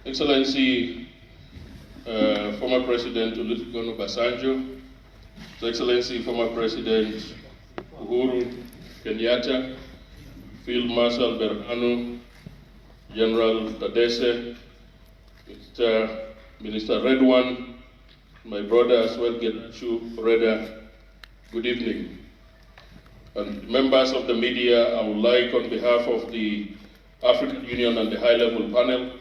Excellency, former President Olusegun Obasanjo, His Excellency, former President Uhuru Kenyatta, Field Marshal Berhanu, General Tadesse, Minister Redwan, my brother as well, Berhanu Jula, good evening. And members of the media, I would like, on behalf of the African Union and the high-level panel,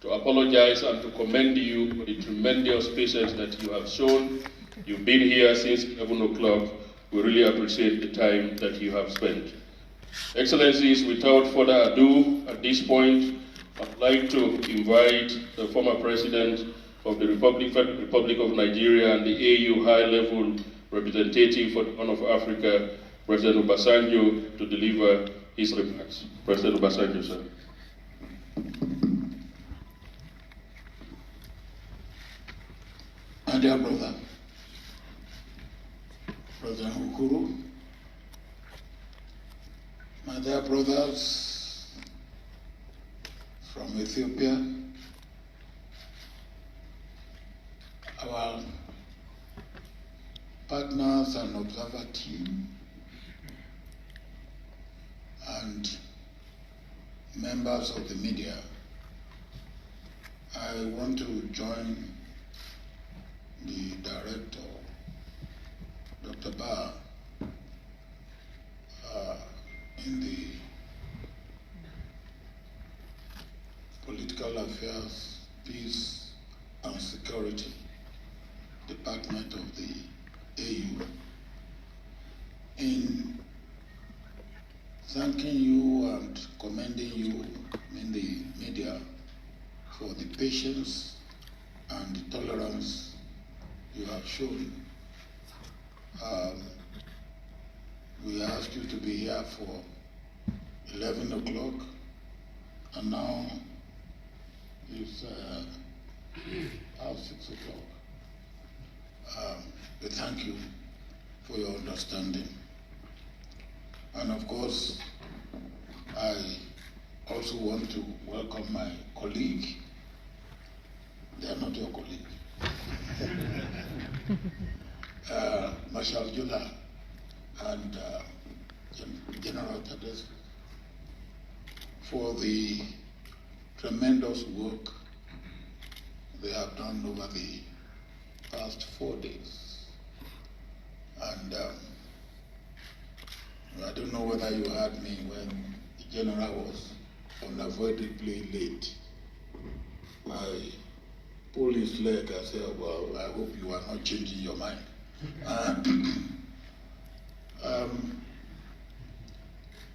to apologize and to commend you for the tremendous patience that you have shown. You've been here since 11 o'clock. We really appreciate the time that you have spent. Excellencies, without further ado, at this point, I'd like to invite the former President of the Republic of Nigeria and the AU high-level representative for the Horn of Africa, President Obasanjo, to deliver his remarks. President Obasanjo, sir. My dear brother, President Uhuru, my dear brothers from Ethiopia, our partners and observer team, and members of the media, I want to join the director, Dr. Ba, in the Political Affairs, Peace and Security Department of the AU in thanking you and commending you in the media for the patience and the tolerance you have shown. We asked you to be here for 11 o'clock, and now it's 6 o'clock. We thank you for your understanding. And of course, I also want to welcome my colleague. They are not your colleague. Marshal Jula and General Tadesse for the tremendous work they have done over the past 4 days. And I don't know whether you heard me when the General was unavoidably late. I pulled his leg. I said, well, I hope you are not changing your mind.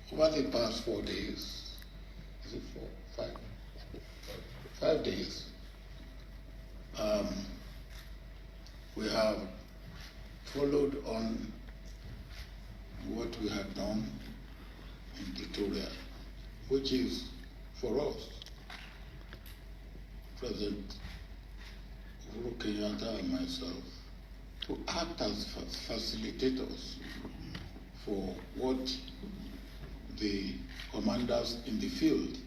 Over the past 4 days, is it 4, 5? 5 days, we have followed on what we have done in Pretoria, which is for us, President Uhuru Kenyatta and myself, to act as facilitators for what the commanders in the field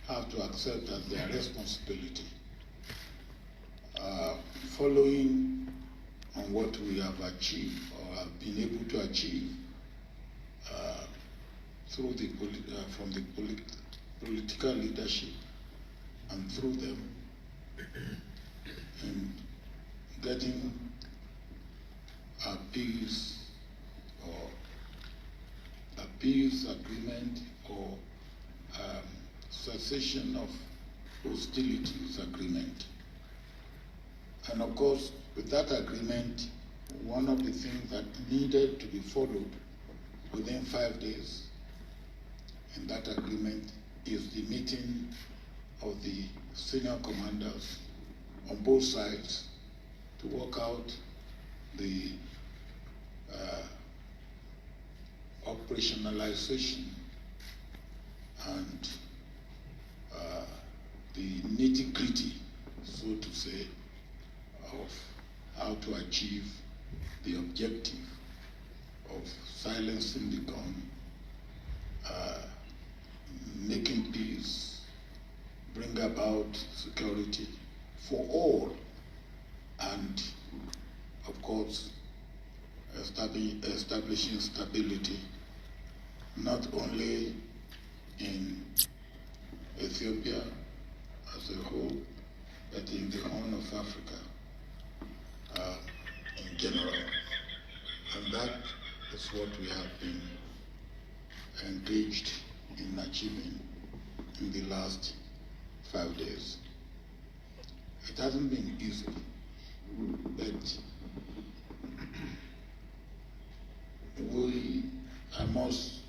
have to accept as their responsibility, following on what we have achieved or have been able to achieve through the from the political leadership and through them in getting a peace agreement or cessation of hostilities agreement. And of course, with that agreement, one of the things that needed to be followed within 5 days in that agreement is the meeting of the senior commanders on both sides to work out the operationalization and the nitty-gritty, so to say, of how to achieve the objective of silencing the gun, making peace, bring about security for all, and of course establishing stability not only in Ethiopia as a whole, but in the Horn of Africa in general. And that is what we have been engaged in achieving in the last 5 days. It hasn't been easy, but I must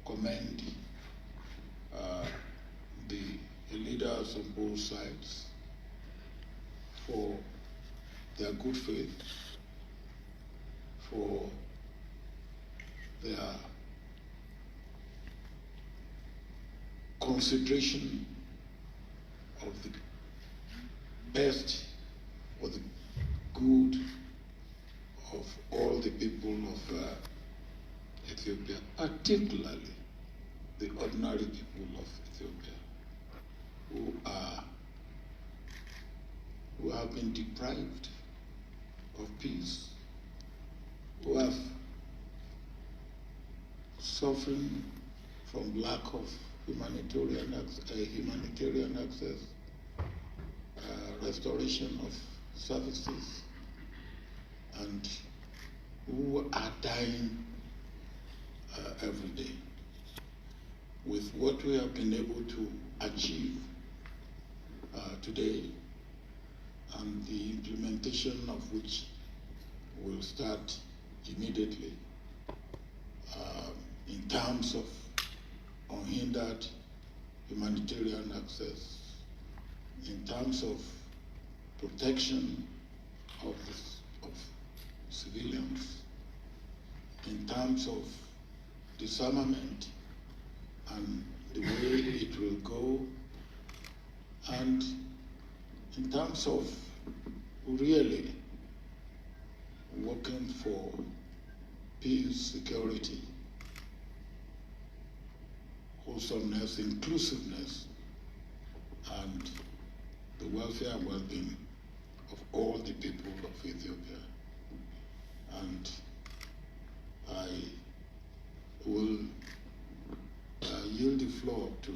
commend the leaders on both sides for their good faith, for their consideration of the best or the good of all the people of Ethiopia, particularly the ordinary people of Ethiopia who have been deprived of peace, who have suffering from lack of humanitarian access, restoration of services, and who are dying every day. With what we have been able to achieve today, and the implementation of which will start immediately in terms of unhindered humanitarian access, in terms of protection of civilians, in terms of disarmament and the way it will go, and in terms of really working for peace, security, wholesomeness, inclusiveness, and the welfare and well-being of all the people of Ethiopia. And I will yield the floor to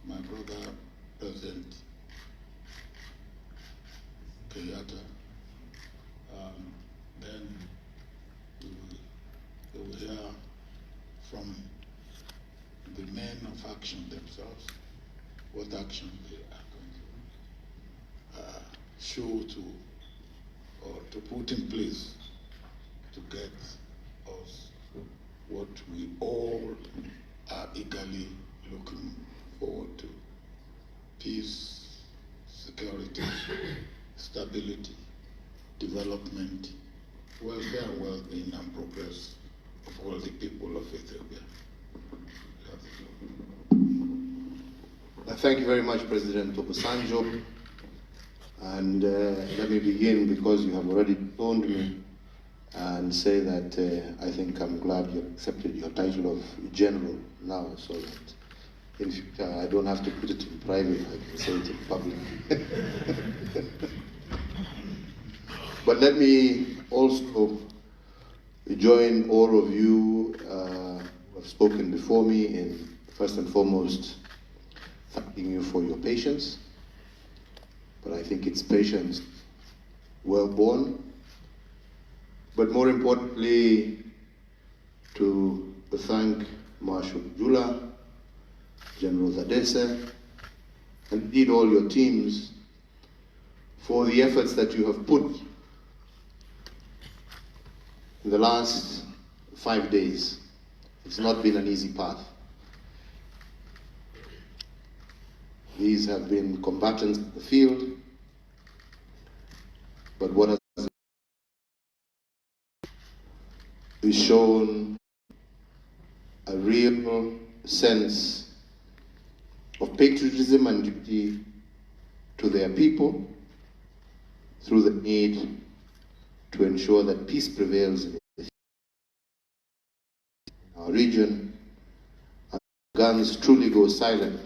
my brother, President Kenyatta. Then we will hear from the men of action themselves, what action they are going to show to, or to put in place to get us what we all are eagerly looking forward to: peace, security, stability, development, welfare, well-being, and progress of all the people of Ethiopia. Thank you very much, President Obasanjo. And let me begin, because you have already told me, and say that I think I'm glad you accepted your title of General now, so that in future I don't have to put it in private, I can say it in public. But let me also join all of you who have spoken before me in, first and foremost, thanking you for your patience. But I think it's patience well born. But more importantly, to thank Marshal Jula, General Tadesse, and indeed all your teams for the efforts that you have put in the last 5 days. It's not been an easy path. These have been combatants in the field, but what has is shown a real sense of patriotism and duty to their people through the need to ensure that peace prevails in our region and guns truly go silent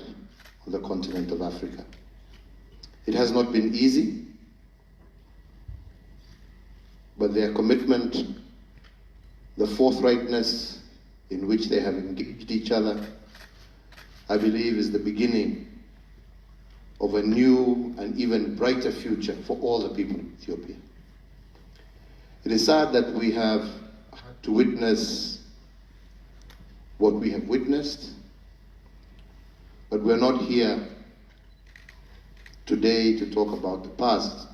on the continent of Africa. It has not been easy, but their commitment, the forthrightness in which they have engaged each other, I believe is the beginning of a new and even brighter future for all the people of Ethiopia. It is sad that we have had to witness what we have witnessed, but we're not here today to talk about the past,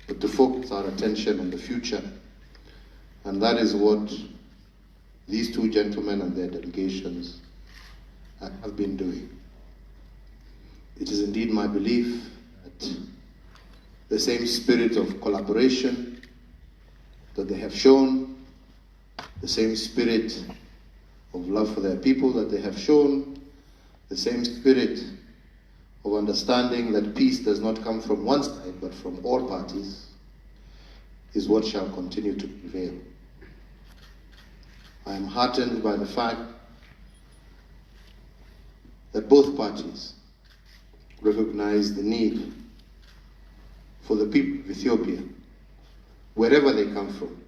but to focus our attention on the future. And that is what these two gentlemen and their delegations have been doing. It is indeed my belief that the same spirit of collaboration that they have shown, the same spirit of love for their people that they have shown, the same spirit of understanding that peace does not come from one side but from all parties, is what shall continue to prevail. I am heartened by the fact that both parties recognize the need for the people of Ethiopia, wherever they come from,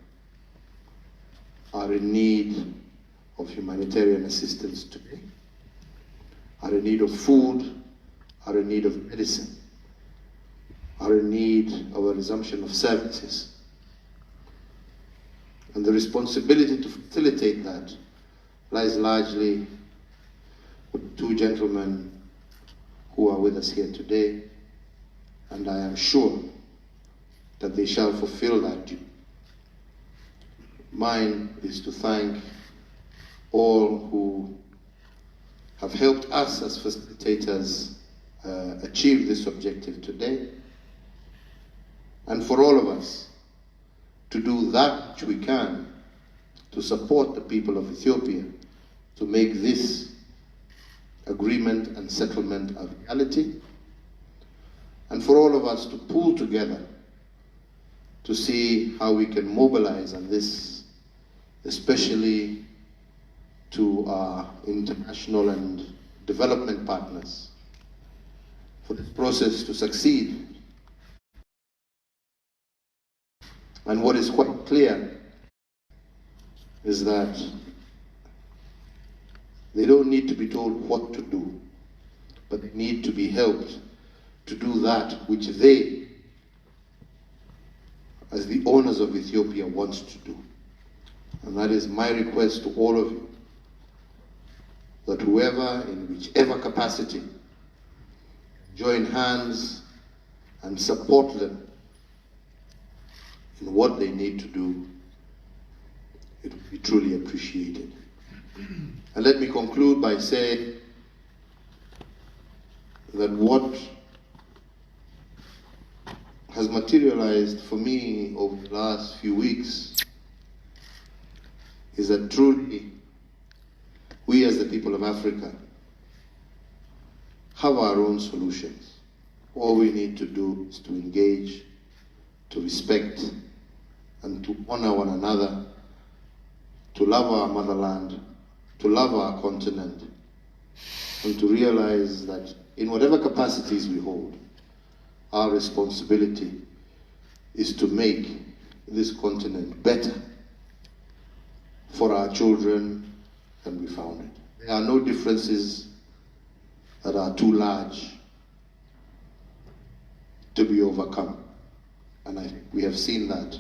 are in need of humanitarian assistance today, are in need of food, are in need of medicine, are in need of a resumption of services. And the responsibility to facilitate that lies largely with two gentlemen who are with us here today, and I am sure that they shall fulfill that duty. Mine is to thank all who have helped us as facilitators achieve this objective today, and for all of us to do that which we can to support the people of Ethiopia to make this agreement and settlement a reality, and for all of us to pull together to see how we can mobilize on this, especially to our international and development partners, for this process to succeed. And what is quite clear is that they don't need to be told what to do, but they need to be helped to do that which they, as the owners of Ethiopia, want to do. And that is my request to all of you, that whoever, in whichever capacity, join hands and support them in what they need to do, it will be truly appreciated. And let me conclude by saying that what has materialized for me over the last few weeks is that truly we as the people of Africa have our own solutions. All we need to do is to engage, to respect, and to honor one another, to love our motherland, to love our continent, and to realize that in whatever capacities we hold, our responsibility is to make this continent better for our children than we found it. There are no differences that are too large to be overcome. And we have seen that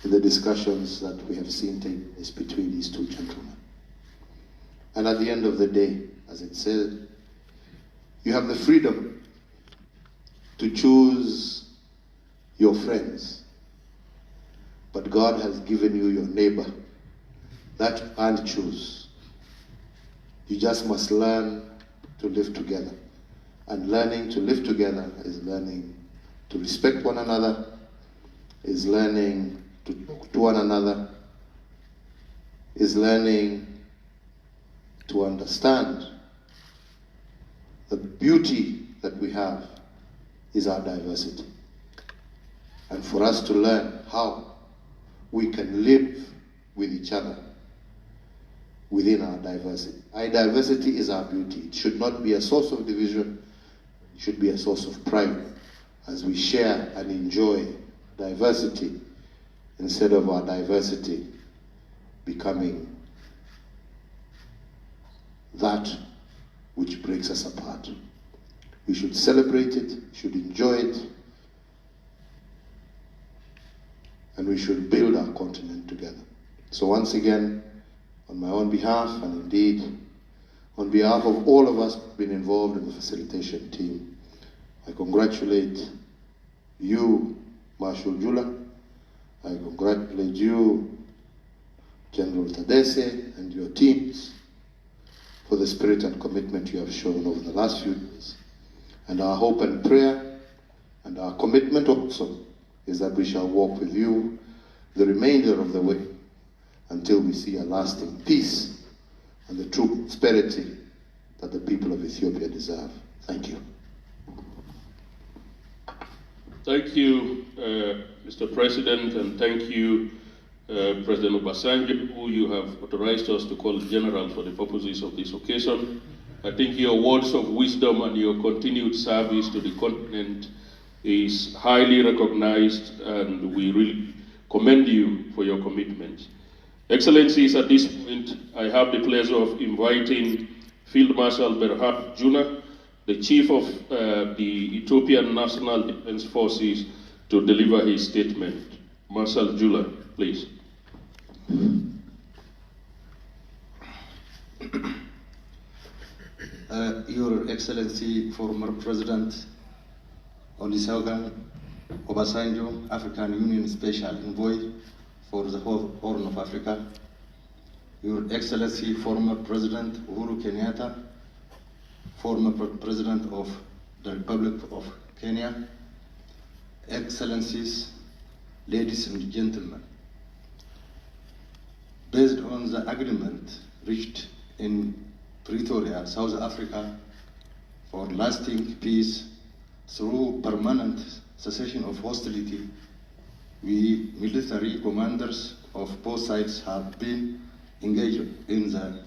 in the discussions that we have seen take place between these two gentlemen. And at the end of the day, as it said, you have the freedom to choose your friends, but God has given you your neighbor. That you can't choose. You just must learn to live together. And learning to live together is learning to respect one another, is learning to talk to one another, is learning to understand that the beauty that we have is our diversity. and for us to learn how we can live with each other within our diversity. Our diversity is our beauty. It should not be a source of division, it should be a source of pride as we share and enjoy diversity instead of our diversity becoming that which breaks us apart. We should celebrate it, should enjoy it, and we should build our continent together. So once again, on my own behalf, and indeed on behalf of all of us who have been involved in the facilitation team, I congratulate you, Marshal Jula. I congratulate you, General Tadesse, and your teams for the spirit and commitment you have shown over the last few years. And our hope and prayer, and our commitment also, is that we shall walk with you the remainder of the way until we see a lasting peace and the true prosperity that the people of Ethiopia deserve. Thank you. Thank you, Mr. President, and thank you, President Obasanjo, who you have authorized us to call General for the purposes of this occasion. I think your words of wisdom and your continued service to the continent is highly recognized, and we really commend you for your commitment. Excellencies, at this point, I have the pleasure of inviting Field Marshal Berhanu Jula, the Chief of the Ethiopian National Defense Forces, to deliver his statement. Marshal Jula, please. Your Excellency, former President Olusegun Obasanjo, African Union Special Envoy for the Horn of Africa, Your Excellency, former President Uhuru Kenyatta, former President of the Republic of Kenya, Excellencies, ladies and gentlemen, based on the agreement reached in Pretoria, South Africa, for lasting peace through permanent cessation of hostility, we military commanders of both sides have been engaged in the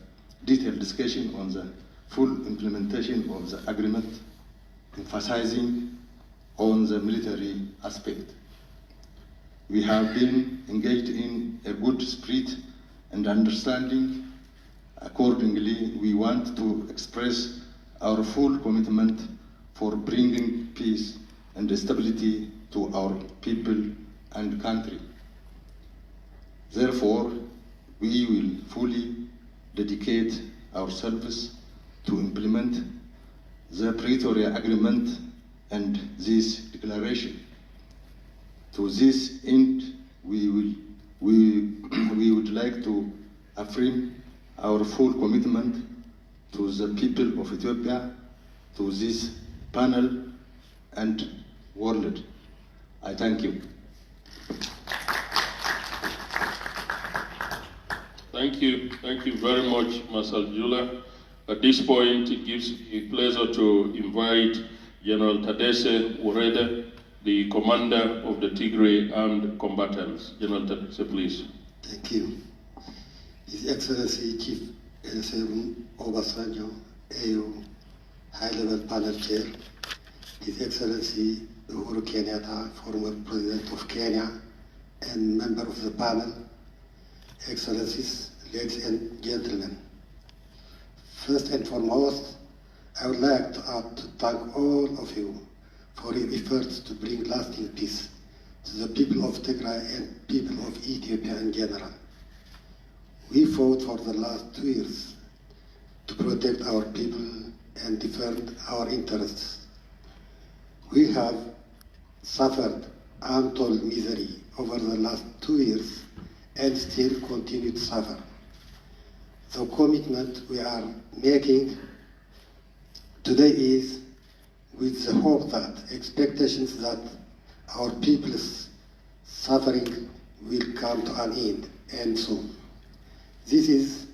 detailed discussion on the full implementation of the agreement, emphasizing on the military aspect. We have been engaged in a good spirit and understanding. Accordingly, we want to express our full commitment for bringing peace and stability to our people and country. Therefore, we will fully dedicate ourselves to implement the Pretoria Agreement and this declaration. To this end, we would like to affirm our full commitment to the people of Ethiopia, to this panel and world. I thank you. Thank you very much, Marshal Jula. At this point, it gives me pleasure to invite General Tadesse Worede, the commander of the Tigray armed combatants. General Tadesse, please. Thank you. His Excellency Chief Olusegun Obasanjo, AU High-Level Panel Chair, His Excellency Uhuru Kenyatta, former President of Kenya and member of the panel, Excellencies, ladies and gentlemen. First and foremost, I would like to thank all of you for your efforts to bring lasting peace to the people of Tigray and people of Ethiopia in general. We fought for the last 2 years to protect our people and defend our interests. We have suffered untold misery over the last 2 years and still continue to suffer. The commitment we are making today is with the hope that expectations that our people's suffering will come to an end, and soon. This is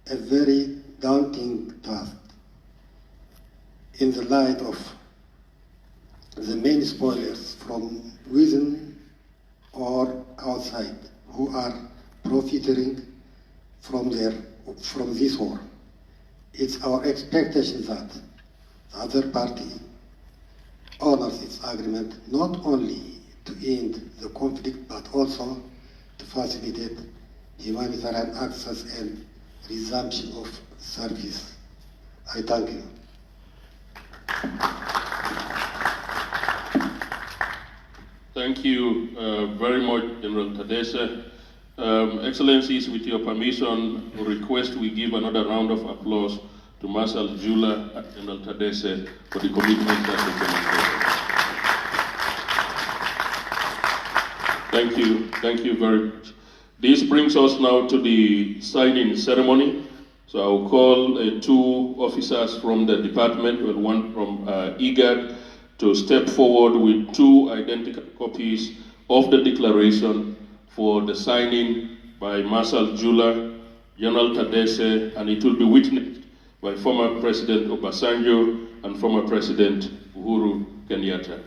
a very daunting task in the light of the many spoilers from within side who are profiting from this war. It's our expectation that the other party honors its agreement not only to end the conflict but also to facilitate humanitarian access and resumption of service. I thank you. Thank you very much, General Tadesse. Excellencies, with your permission, request we give another round of applause to Marshal Jula and General Tadesse for the commitment that they demonstrated. Thank you very much. This brings us now to the signing ceremony. So I'll call two officers from the department, and one from IGAD, to step forward with two identical copies of the declaration for the signing by Marshal Jula, General Tadesse, and it will be witnessed by former President Obasanjo and former President Uhuru Kenyatta.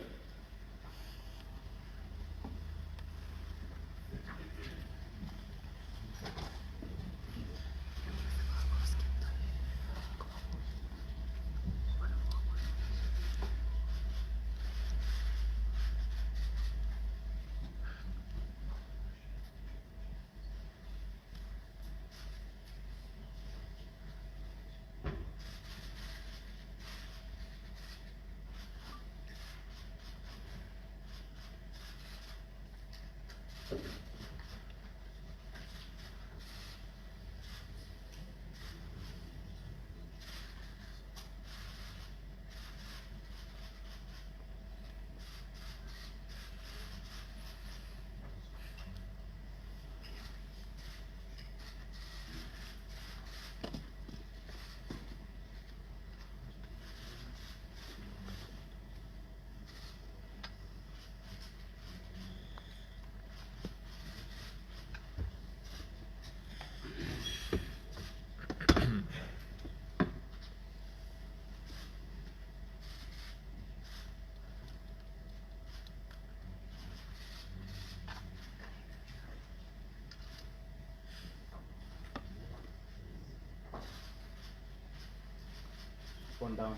One down.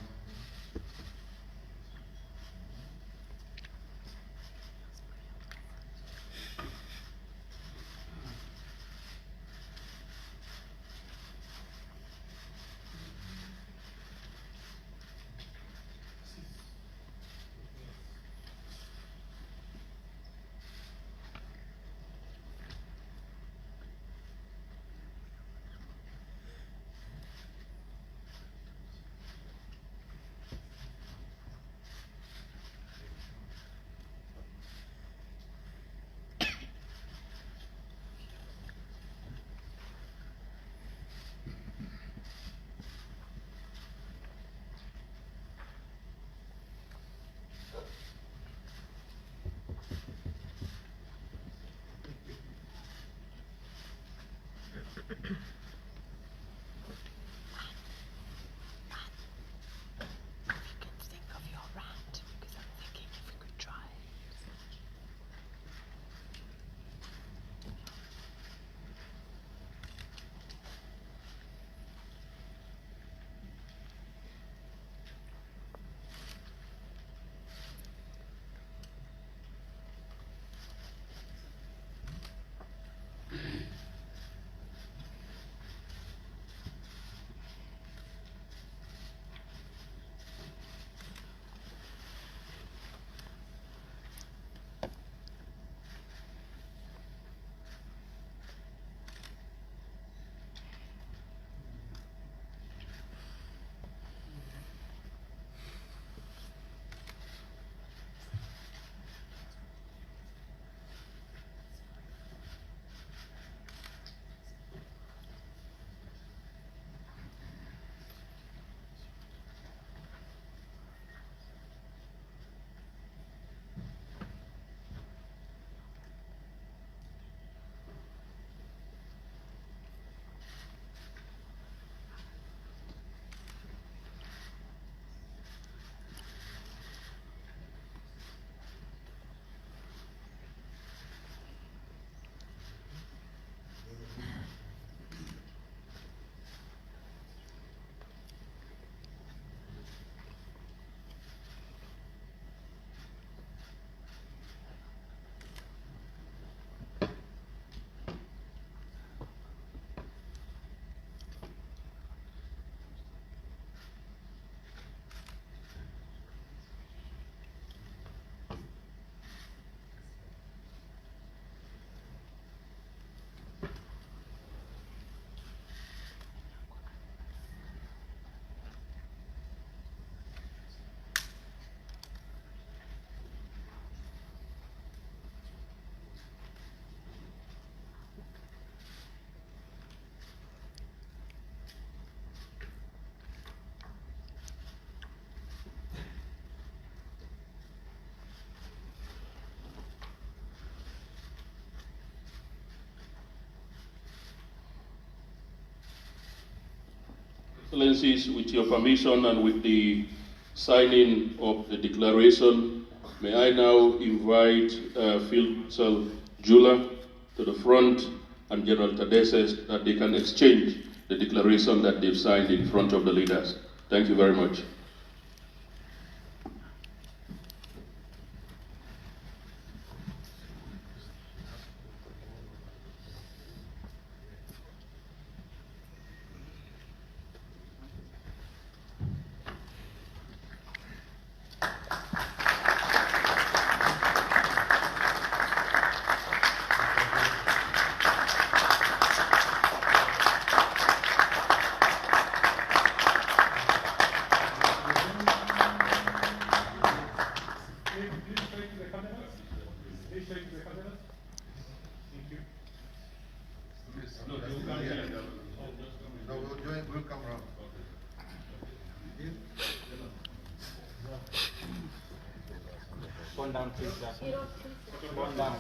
Excellencies, with your permission and with the signing of the declaration, may I now invite Field Marshal Jula to the front and General Tadesse that they can exchange the declaration that they've signed in front of the leaders. Thank you very much. One down, please. One down.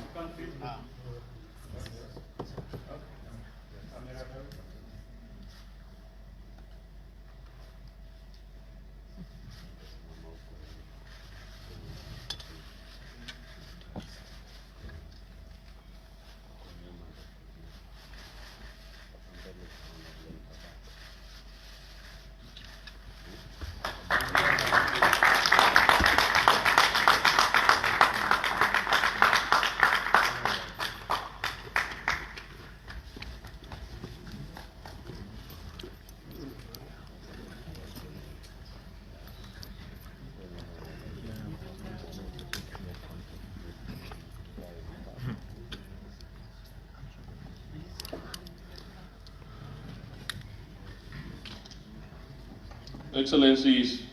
Excellencies,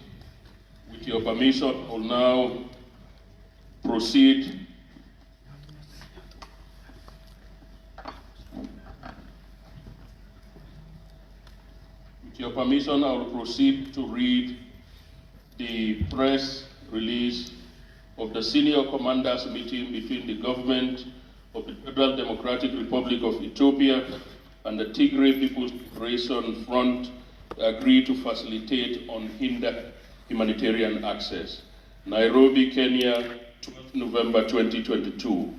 with your permission, I will now proceed to read the press release of the senior commanders meeting between the government of the Federal Democratic Republic of Ethiopia and the Tigray People's Liberation Front agreed to facilitate unhindered humanitarian access. Nairobi, Kenya, 12 November 2022.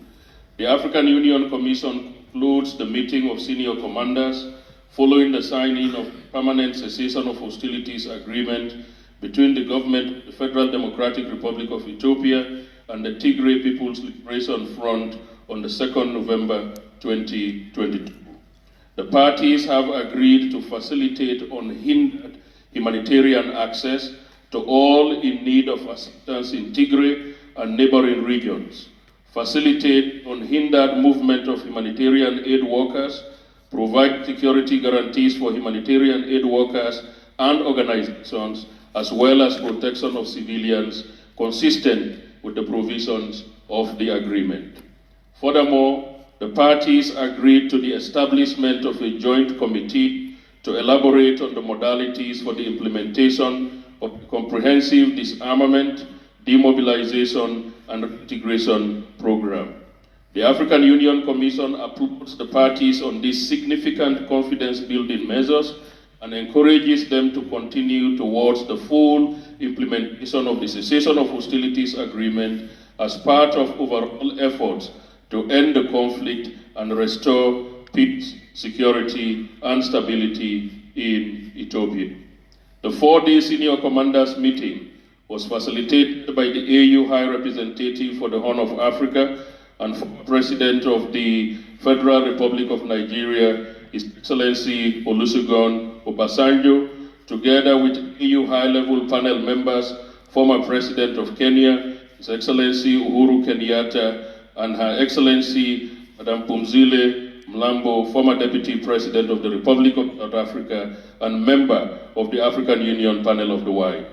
The African Union Commission concludes the meeting of senior commanders following the signing of permanent cessation of hostilities agreement between the government of the Federal Democratic Republic of Ethiopia and the Tigray People's Liberation Front on the 2nd November 2022. The parties have agreed to facilitate unhindered humanitarian access to all in need of assistance in Tigray and neighboring regions, facilitate unhindered movement of humanitarian aid workers, provide security guarantees for humanitarian aid workers and organizations, as well as protection of civilians consistent with the provisions of the agreement. Furthermore, the parties agreed to the establishment of a joint committee to elaborate on the modalities for the implementation of a comprehensive disarmament, demobilization, and integration program. The African Union Commission applauds the parties on these significant confidence-building measures and encourages them to continue towards the full implementation of the cessation of hostilities agreement as part of overall efforts to end the conflict and restore peace, security, and stability in Ethiopia. The 4-day senior commanders meeting was facilitated by the AU High Representative for the Horn of Africa and President of the Federal Republic of Nigeria, His Excellency Olusegun Obasanjo, together with AU high-level panel members, former President of Kenya, His Excellency Uhuru Kenyatta, and Her Excellency Madam Pumzile Mlambo, former Deputy President of the Republic of South Africa and member of the African Union Panel of the Y.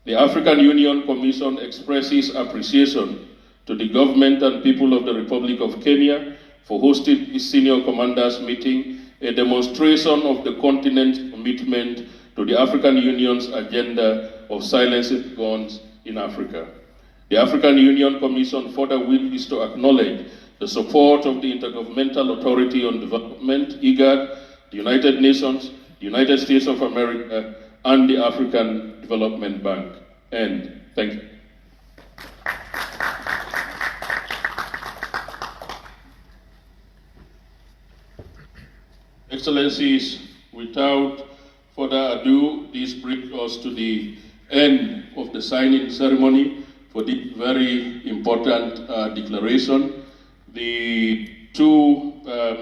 The African Union Commission expresses appreciation to the government and people of the Republic of Kenya for hosting this senior commanders meeting, a demonstration of the continent's commitment to the African Union's agenda of silencing guns in Africa. The African Union Commission further wishes to acknowledge the support of the Intergovernmental Authority on Development, IGAD, the United Nations, the United States of America, and the African Development Bank. And thank you. Excellencies, without further ado, this brings us to the end of the signing ceremony for this very important declaration. The two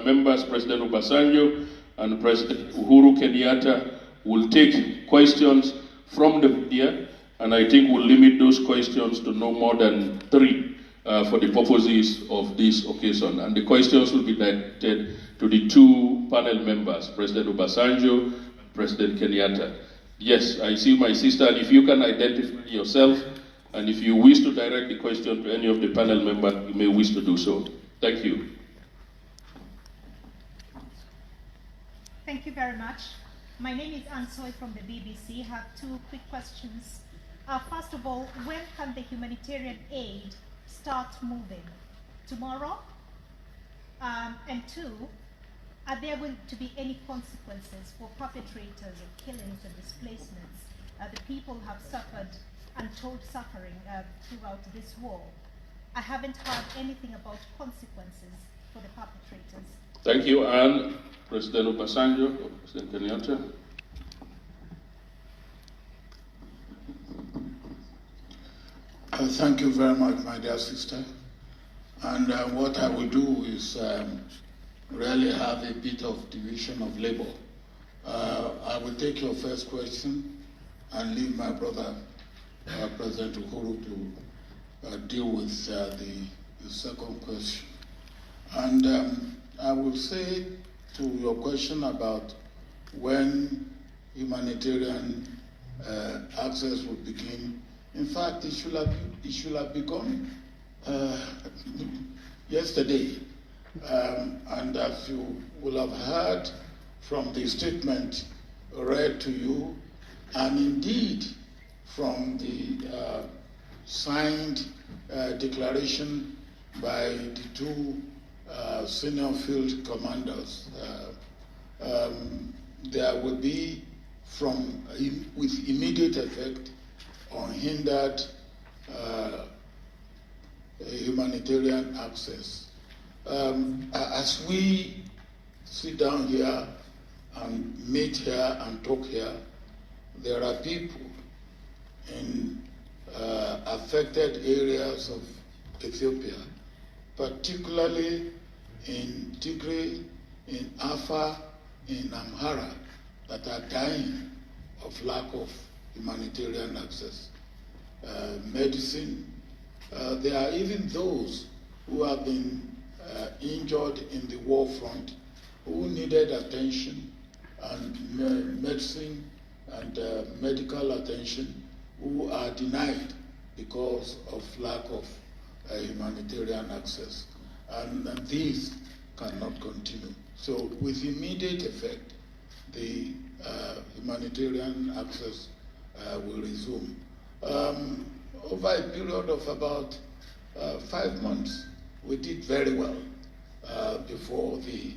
members, President Obasanjo and President Uhuru Kenyatta, will take questions from the media, and I think we'll limit those questions to no more than 3 for the purposes of this occasion. And the questions will be directed to the two panel members, President Obasanjo and President Kenyatta. Yes, I see my sister, and if you can identify yourself, and if you wish to direct the question to any of the panel members, you may wish to do so. Thank you. Thank you very much. My name is Ansoy from the BBC. I have 2 quick questions. First of all, when can the humanitarian aid start moving? Tomorrow? And 2, are there going to be any consequences for perpetrators of killings and displacements? The people have suffered untold suffering throughout this war. I haven't heard anything about consequences for the perpetrators. Thank you, and President Obasanjo, or President Kenyatta. Thank you very much, my dear sister. And what I will do is really have a bit of division of labor. I will take your first question and leave my brother, President Uhuru, to deal with the second question. And I will say to your question about when humanitarian access will begin. In fact, it should have begun yesterday. And as you will have heard from the statement read to you, and indeed from the signed declaration by the 2 senior field commanders, there will be with immediate effect unhindered humanitarian access. As we sit down here and meet here and talk here, there are people in affected areas of Ethiopia, particularly in Tigray, in Afar, in Amhara, that are dying of lack of humanitarian access. Medicine, there are even those who have been injured in the war front who needed attention and medicine and medical attention, who are denied because of lack of humanitarian access. And these cannot continue. So with immediate effect, the humanitarian access will resume. Over a period of about 5 months, we did very well before the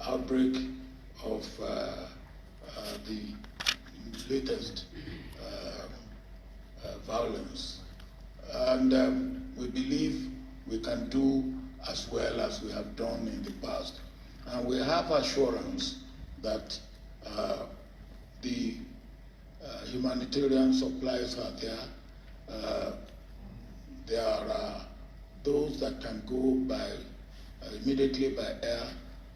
outbreak of the latest violence. And we believe we can do as well as we have done in the past. And we have assurance that the humanitarian supplies are there. There are those that can go by immediately by air,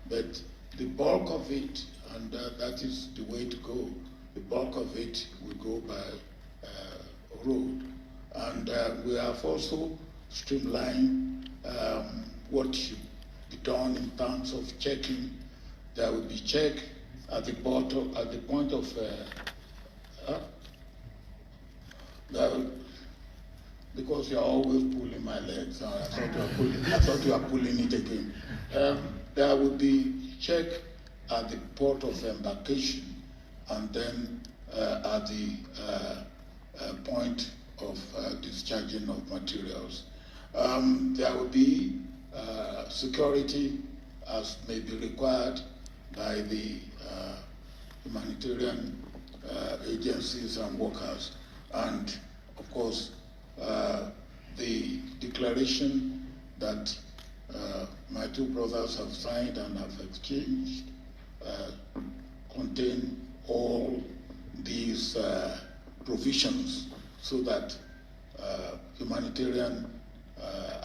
but the bulk of it, and that is the way to go, the bulk of it will go by road. And we have also streamlined what should be done in terms of checking. There will be check at the bottom, at the point of because you are always pulling my legs. I thought you are pulling it again. There will be check at the port of embarkation, and then at the point of discharging of materials. There will be security as may be required by the humanitarian agencies and workers, and of course the declaration that my two brothers have signed and have exchanged contain all these provisions so that humanitarian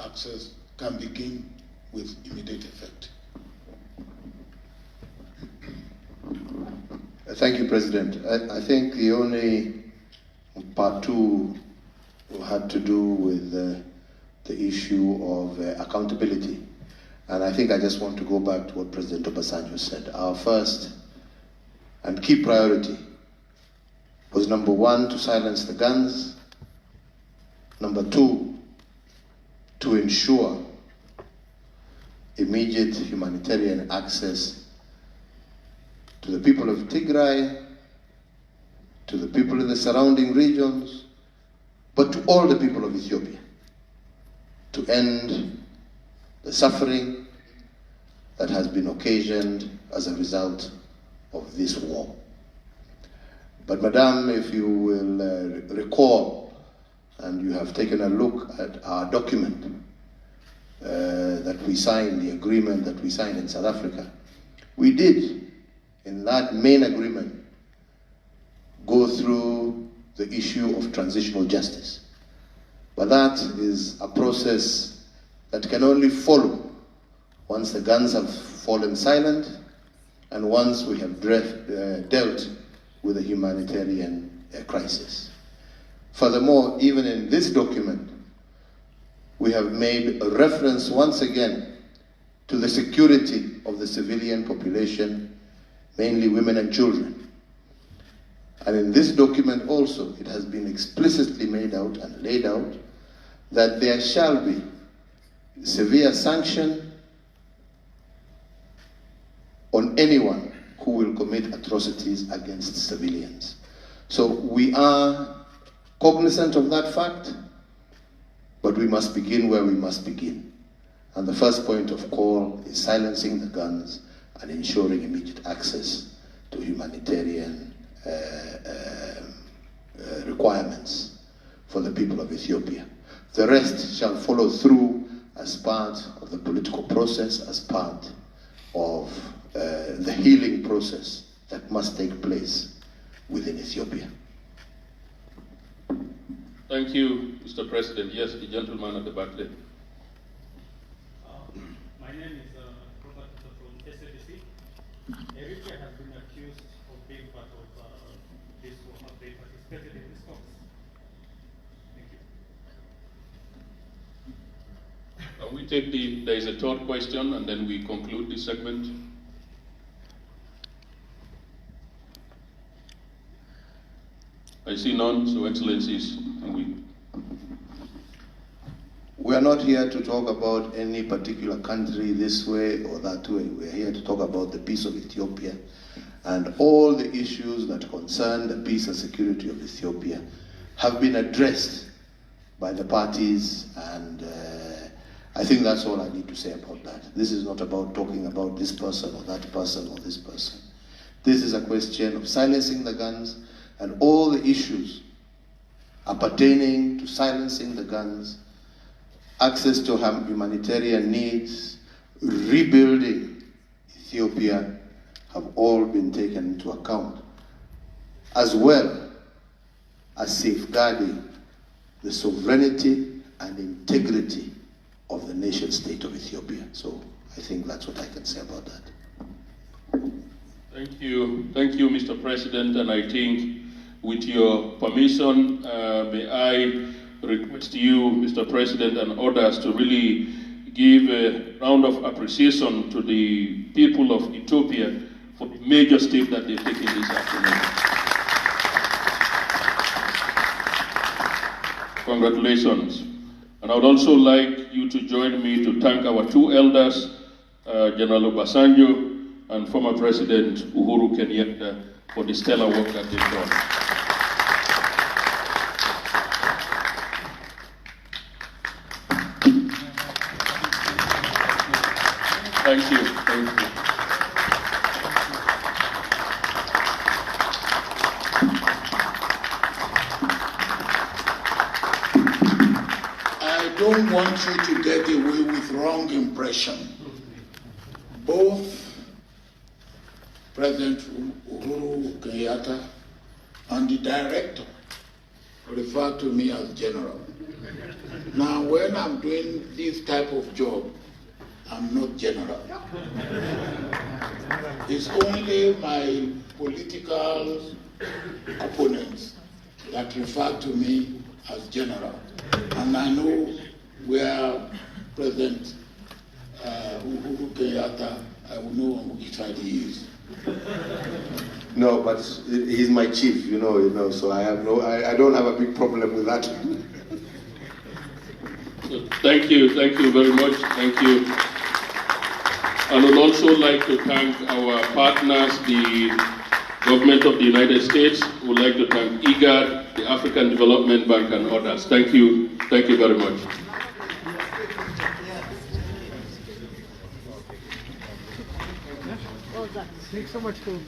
access can begin with immediate effect. Thank you, President. I think the only part two had to do with the issue of accountability. And I think I just want to go back to what President Obasanjo said. Our first and key priority was, number one, to silence the guns. Number two, to ensure immediate humanitarian access to the people of Tigray, to the people in the surrounding regions, but to all the people of Ethiopia, to end the suffering that has been occasioned as a result of this war. But Madam, if you will recall, and you have taken a look at our document that we signed, the agreement that we signed in South Africa, we did, in that main agreement, go through the issue of transitional justice. But that is a process that can only follow once the guns have fallen silent and once we have dealt with the humanitarian crisis. Furthermore, even in this document, we have made a reference once again to the security of the civilian population, mainly women and children. And in this document also, it has been explicitly made out and laid out that there shall be severe sanction on anyone who will commit atrocities against civilians. So we are cognizant of that fact, but we must begin where we must begin. And the first point of call is silencing the guns and ensuring immediate access to humanitarian requirements for the people of Ethiopia. The rest shall follow through as part of the political process, as part of the healing process that must take place within Ethiopia. Thank you, Mr. President. Yes, the gentleman at the back there. My name is Robert from SABC. Eritrea has been accused of being part of this war. Have they participated in this talks? Thank you. Can we take there is a third question and then we conclude this segment? I see none, so Excellencies, We are not here to talk about any particular country this way or that way. We are here to talk about the peace of Ethiopia and all the issues that concern the peace and security of Ethiopia have been addressed by the parties, and I think that's all I need to say about that. This is not about talking about this person or that person or this person. This is a question of silencing the guns and all the issues appertaining to silencing the guns, access to humanitarian needs, rebuilding Ethiopia have all been taken into account, as well as safeguarding the sovereignty and integrity of the nation state of Ethiopia. So I think that's what I can say about that. Thank you, Mr. President, and I think with your permission, may I request you, Mr. President, and others to really give a round of appreciation to the people of Ethiopia for the major step that they've taken this afternoon. Congratulations. And I would also like you to join me to thank our two elders, General Obasanjo and former President Uhuru Kenyatta, for the stellar work that they've done. Thank you. don't want you to get away with wrong impression. Both President Uhuru Kenyatta and the director refer to me as general. Now, when I'm doing this type of job, I'm not general. It's only my political opponents that refer to me as general. And I know where President Uhuru Kenyatta, I will know on which side he is. No, but he's my chief, you know, so I don't have a big problem with that. Thank you very much. Thank you. I would also like to thank our partners, the government of the United States. We would like to thank IGAD, the African Development Bank, and others. Thank you very much. Thanks so much, Phil.